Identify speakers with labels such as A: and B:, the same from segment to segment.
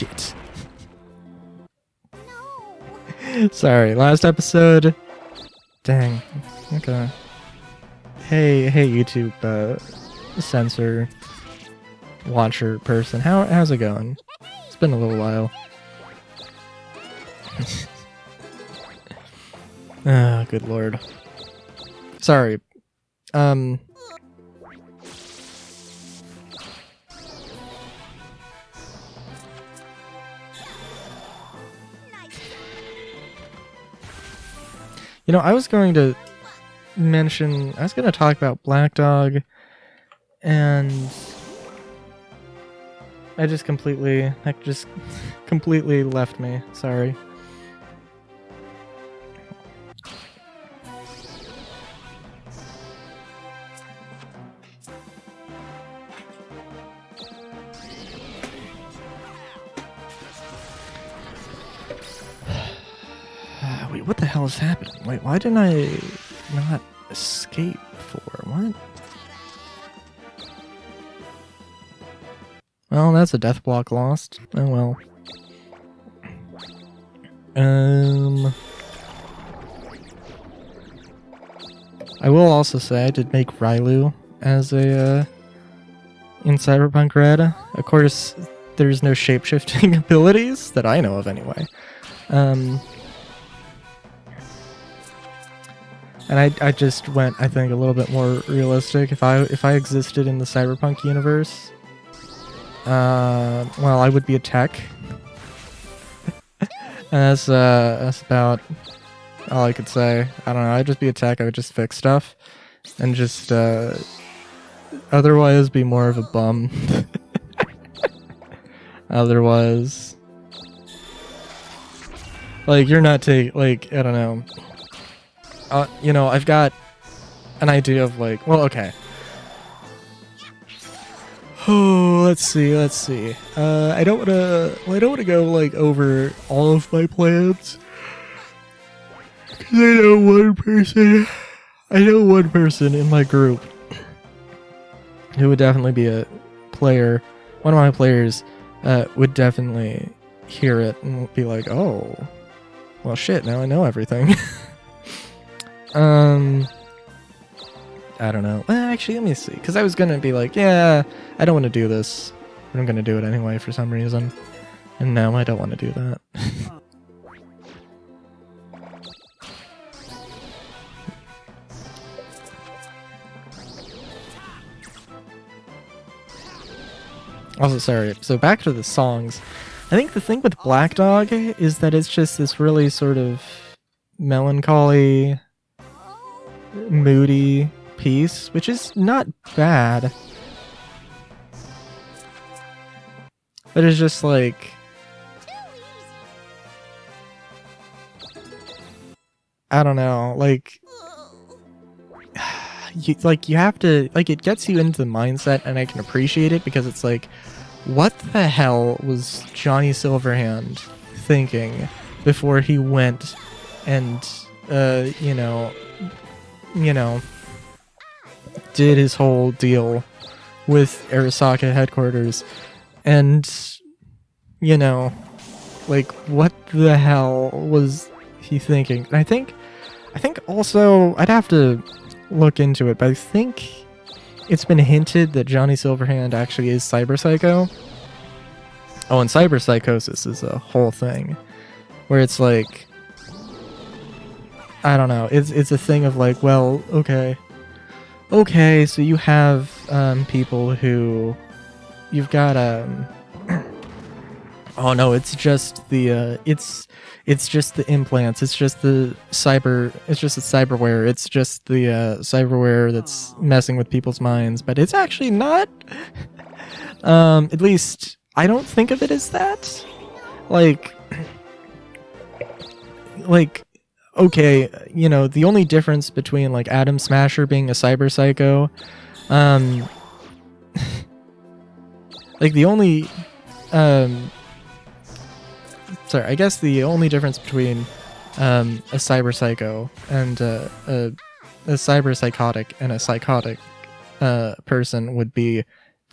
A: Shit. Sorry, last episode. Dang. Okay. Hey, YouTube censor watcher person. How's it going? It's been a little while. Ah, good lord. Sorry. You know, I was going to talk about Black Dog, and that just completely left me. Sorry. Wait, what the hell is happening? Wait, why didn't I not escape before? What? Well, that's a death block lost. Oh well. I will also say I did make Rylu as a in Cyberpunk Red. Of course, there's no shapeshifting abilities that I know of anyway. And I just went, I think, a little bit more realistic. If I existed in the Cyberpunk universe, well, I would be a tech. And that's about all I could say. I don't know, I'd just be a tech, I would just fix stuff. And just, otherwise be more of a bum. Otherwise... Like, you're not like, I don't know... you know, I've got an idea of like, well, okay. Oh, let's see. I don't wanna go like over all of my plans. 'Cause I know one person in my group who would definitely be a player. One of my players would definitely hear it and be like, oh, well, shit, now I know everything. I don't know. Well, actually, let me see. Because I was going to be like, yeah, I don't want to do this. But I'm going to do it anyway for some reason. And no, I don't want to do that. Also, sorry. So back to the songs. I think the thing with Black Dog is that it's just this really sort of melancholy... moody piece, which is not bad, but it's just like, I don't know, like you have to, like, it gets you into the mindset, and I can appreciate it because it's like, what the hell was Johnny Silverhand thinking before he went and you know, did his whole deal with Arasaka headquarters, and, you know, like, what the hell was he thinking? And I think also, I'd have to look into it, but I think it's been hinted that Johnny Silverhand actually is Cyber Psycho. Oh, and Cyber Psychosis is a whole thing, where it's like, I don't know, it's a thing of like, well, okay, so you have people who, you've got oh no, it's just the it's just the implants, it's just the cyberware, it's just the cyberware that's messing with people's minds, but it's actually not. At least I don't think of it as that. Like okay, you know, the only difference between like Atom Smasher being a cyber psycho, like the only sorry, I guess the only difference between a cyber psycho and a cyber psychotic and a psychotic person would be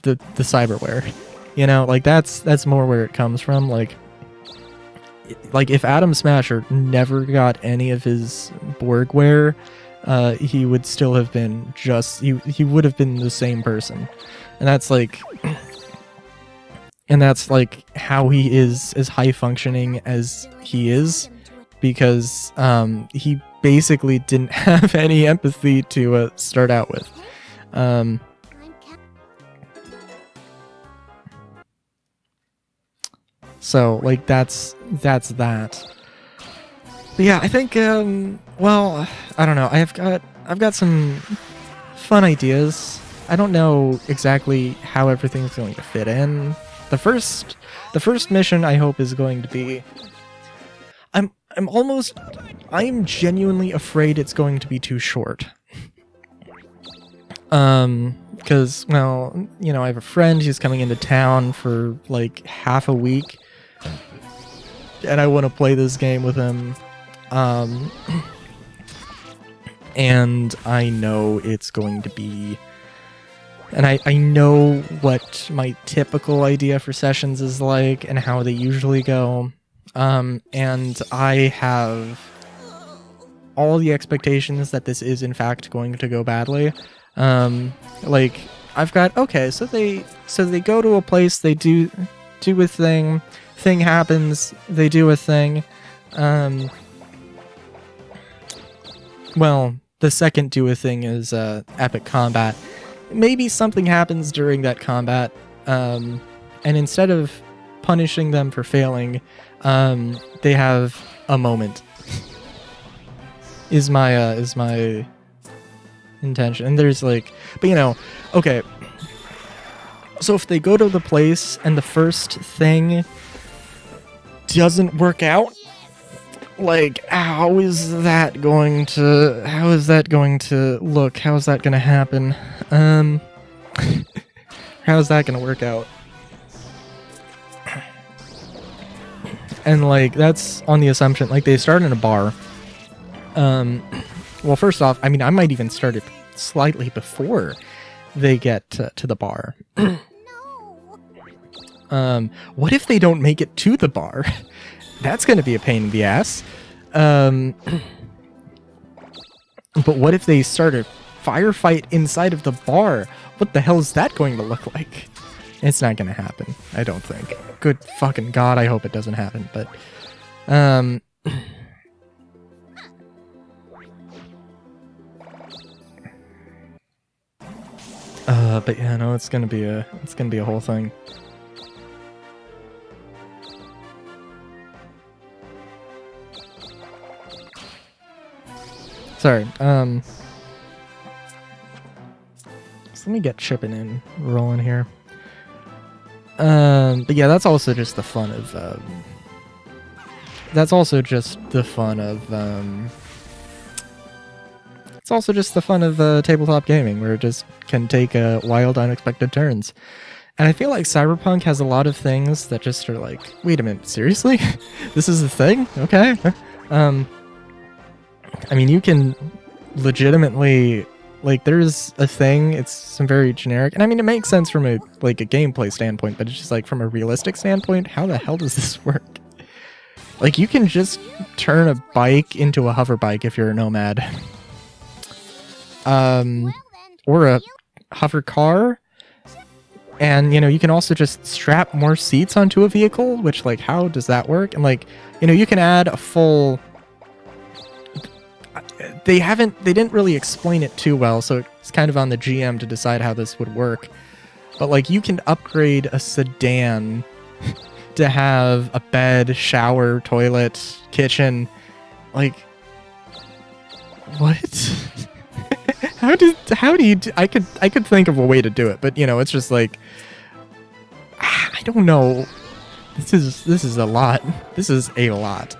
A: the cyberware. You know, like that's more where it comes from. Like if Atom Smasher never got any of his Borgware, he would still have been he would have been the same person. And that's like how he is as high functioning as he is, because he basically didn't have any empathy to start out with. So like that's that. But yeah, I think well, I don't know. I've got some fun ideas. I don't know exactly how everything's going to fit in. The first mission I hope is going to be I'm genuinely afraid it's going to be too short. Because, well, you know, I have a friend who's coming into town for like half a week, and I want to play this game with him. And I know it's going to be, and I know what my typical idea for sessions is like and how they usually go. And I have all the expectations that this is in fact going to go badly. Like I've got, okay, so they go to a place, they do a thing happens, they do a thing. Well, the second do a thing is epic combat. Maybe something happens during that combat, and instead of punishing them for failing, they have a moment. is my intention. And there's like, but you know, okay. So if they go to the place and the first thing doesn't work out, like how is that going to look? How is that going to happen? How's that going to work out? And like that's on the assumption like they start in a bar. Well, first off, I mean, I might even start it slightly before they get to the bar. What if they don't make it to the bar? That's going to be a pain in the ass. But what if they start a firefight inside of the bar? What the hell is that going to look like? It's not going to happen, I don't think. Good fucking God, I hope it doesn't happen, but... but yeah, no, it's gonna be a whole thing. Sorry, so let me get chipping in, rolling here. But yeah, that's also just the fun of, it's also just the fun of tabletop gaming, where it just can take wild, unexpected turns. And I feel like Cyberpunk has a lot of things that just are like, wait a minute, seriously? This is a thing? Okay. I mean, you can legitimately, like, there's a thing, it's some very generic, and I mean, it makes sense from a gameplay standpoint, but it's just like, from a realistic standpoint, how the hell does this work? Like, you can just turn a bike into a hover bike if you're a nomad. Or a hover car, and, you know, you can also just strap more seats onto a vehicle, which, like, how does that work? And, like, you know, you can add a full... They didn't really explain it too well, so it's kind of on the GM to decide how this would work. But, like, you can upgrade a sedan to have a bed, shower, toilet, kitchen. Like, what? How do you I could think of a way to do it, but, you know, it's just like, I don't know. This is a lot. This is a lot.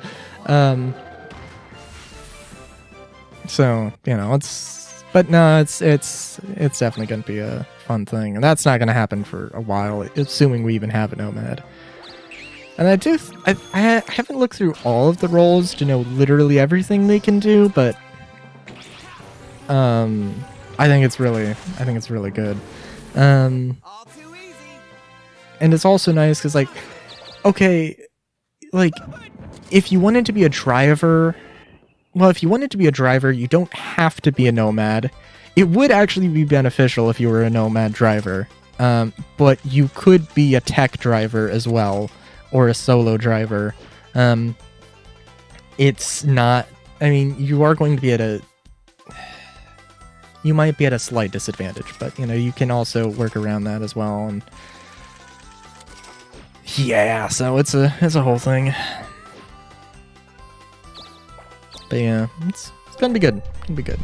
A: So, you know, it's definitely going to be a fun thing, and that's not going to happen for a while, assuming we even have a nomad. And I haven't looked through all of the roles to know literally everything they can do, but I think it's really good. And it's also nice because, like, okay, like, if you wanted to be a driver, well, if you wanted to be a driver, you don't have to be a nomad. It would actually be beneficial if you were a nomad driver, but you could be a tech driver as well, or a solo driver. It's not, I mean, you are going to be at a, you might be at a slight disadvantage, but, you know, you can also work around that as well, and yeah, so it's a whole thing. But yeah, it's gonna be good. It's gonna be good.